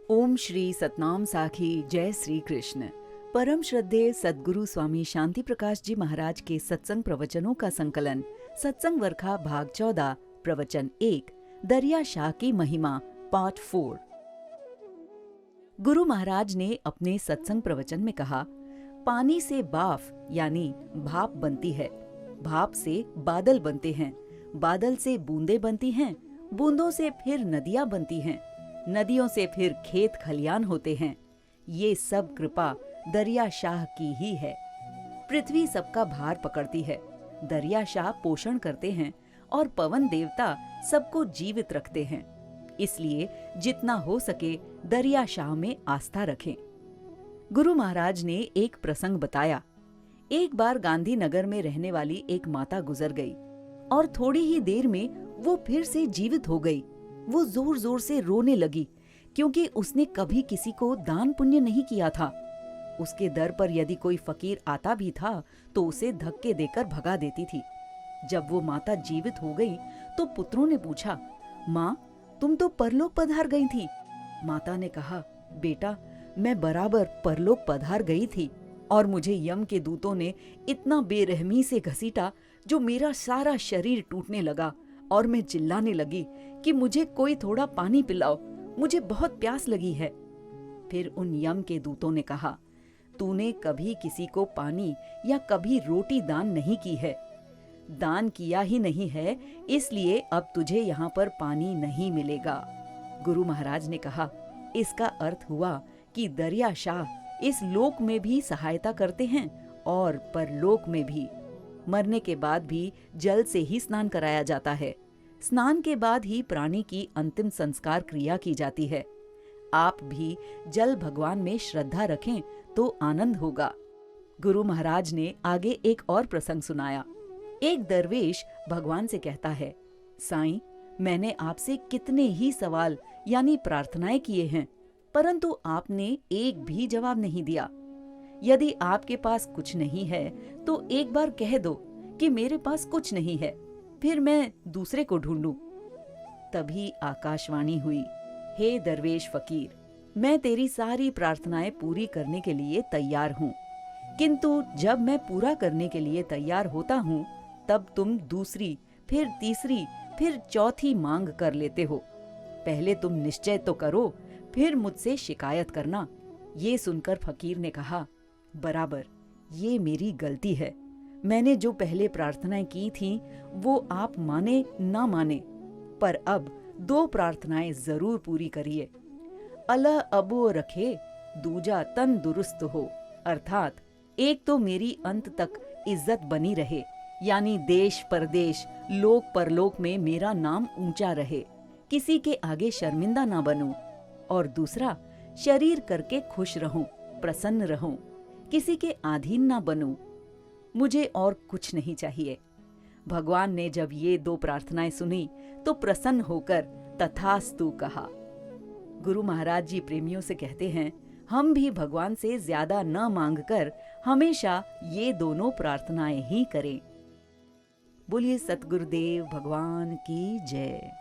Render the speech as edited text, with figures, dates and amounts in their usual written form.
ओम श्री सतनाम साखी जय श्री कृष्ण। परम श्रद्धेय सद्गुरु स्वामी शांति प्रकाश जी महाराज के सत्संग प्रवचनों का संकलन सत्संग वर्खा भाग 14 प्रवचन 1 दरिया शाह की महिमा पार्ट 4। गुरु महाराज ने अपने सत्संग प्रवचन में कहा, पानी से बाफ यानी भाप बनती है, भाप से बादल बनते हैं, बादल से बूंदें बनती हैं, बूंदों से फिर नदियां बनती हैं, नदियों से फिर खेत खलियान होते हैं। ये सब कृपा दरिया शाह की ही है। पृथ्वी सबका भार पकड़ती है, दरिया शाह पोषण करते हैं और पवन देवता सबको जीवित रखते हैं। इसलिए जितना हो सके दरिया शाह में आस्था रखें। गुरु महाराज ने एक प्रसंग बताया। एक बार गांधीनगर में रहने वाली एक माता गुजर गई और थोड़ी ही देर में वो फिर से जीवित हो गई। वो जोर जोर से रोने लगी क्योंकि उसने कभी किसी को दान पुण्य नहीं किया था। उसके दर पर यदि कोई फकीर आता भी था तो उसे धक्के देकर भगा देती थी। जब वो माता जीवित हो गई तो पुत्रों ने पूछा, माँ तुम तो परलोक पधार गई थी। माता ने कहा, बेटा मैं बराबर परलोक पधार गई थी और मुझे यम के दूतों ने इतना बेरहमी से घसीटा जो मेरा सारा शरीर टूटने लगा और मैं चिल्लाने लगी कि मुझे कोई थोड़ा पानी पिलाओ, मुझे बहुत प्यास लगी है। फिर उन यम के दूतों ने कहा, तूने कभी किसी को पानी या कभी रोटी दान नहीं की है, दान किया ही नहीं है, इसलिए अब तुझे यहाँ पर पानी नहीं मिलेगा। गुरु महाराज ने कहा, इसका अर्थ हुआ कि दरिया शाह इस लोक में भी सहायता करते हैं और परलोक में भी। मरने के बाद भी जल से ही स्नान कराया जाता है। स्नान के बाद ही प्राणी की अंतिम संस्कार क्रिया की जाती है। आप भी जल भगवान में श्रद्धा रखें तो आनंद होगा। गुरु महाराज ने आगे एक और प्रसंग सुनाया। एक दरवेश भगवान से कहता है, साईं मैंने आपसे कितने ही सवाल यानी प्रार्थनाएं किए हैं, परंतु आपने एक भी जवाब नहीं दिया। यदि आपके पास कुछ नहीं है तो एक बार कह दो कि मेरे पास कुछ नहीं है, फिर मैं दूसरे को ढूंढूं। तभी आकाशवाणी हुई, हे दरवेश फकीर, मैं तेरी सारी प्रार्थनाएं पूरी करने के लिए तैयार हूँ, किंतु जब मैं पूरा करने के लिए तैयार होता हूँ तब तुम दूसरी, फिर तीसरी, फिर चौथी मांग कर लेते हो। पहले तुम निश्चय तो करो, फिर मुझसे शिकायत करना। ये सुनकर फकीर ने कहा, बराबर ये मेरी गलती है। मैंने जो पहले प्रार्थनाएं की थीं वो आप माने ना माने, पर अब 2 प्रार्थनाएं जरूर पूरी करिए। अल्लाह अबो रखे, दूजा तन दुरुस्त हो, अर्थात एक तो मेरी अंत तक इज्जत बनी रहे, यानी देश परदेश लोक परलोक में मेरा नाम ऊंचा रहे, किसी के आगे शर्मिंदा ना बनूं, और दूसरा शरीर करके खुश रहूं, प्रसन्न रहूं, किसी के अधीन ना बनूं। मुझे और कुछ नहीं चाहिए। भगवान ने जब ये 2 प्रार्थनाएं सुनी तो प्रसन्न होकर तथास्तु कहा। गुरु महाराज जी प्रेमियों से कहते हैं, हम भी भगवान से ज्यादा न मांगकर हमेशा ये दोनों प्रार्थनाएं ही करें। बोलिए सतगुरुदेव भगवान की जय।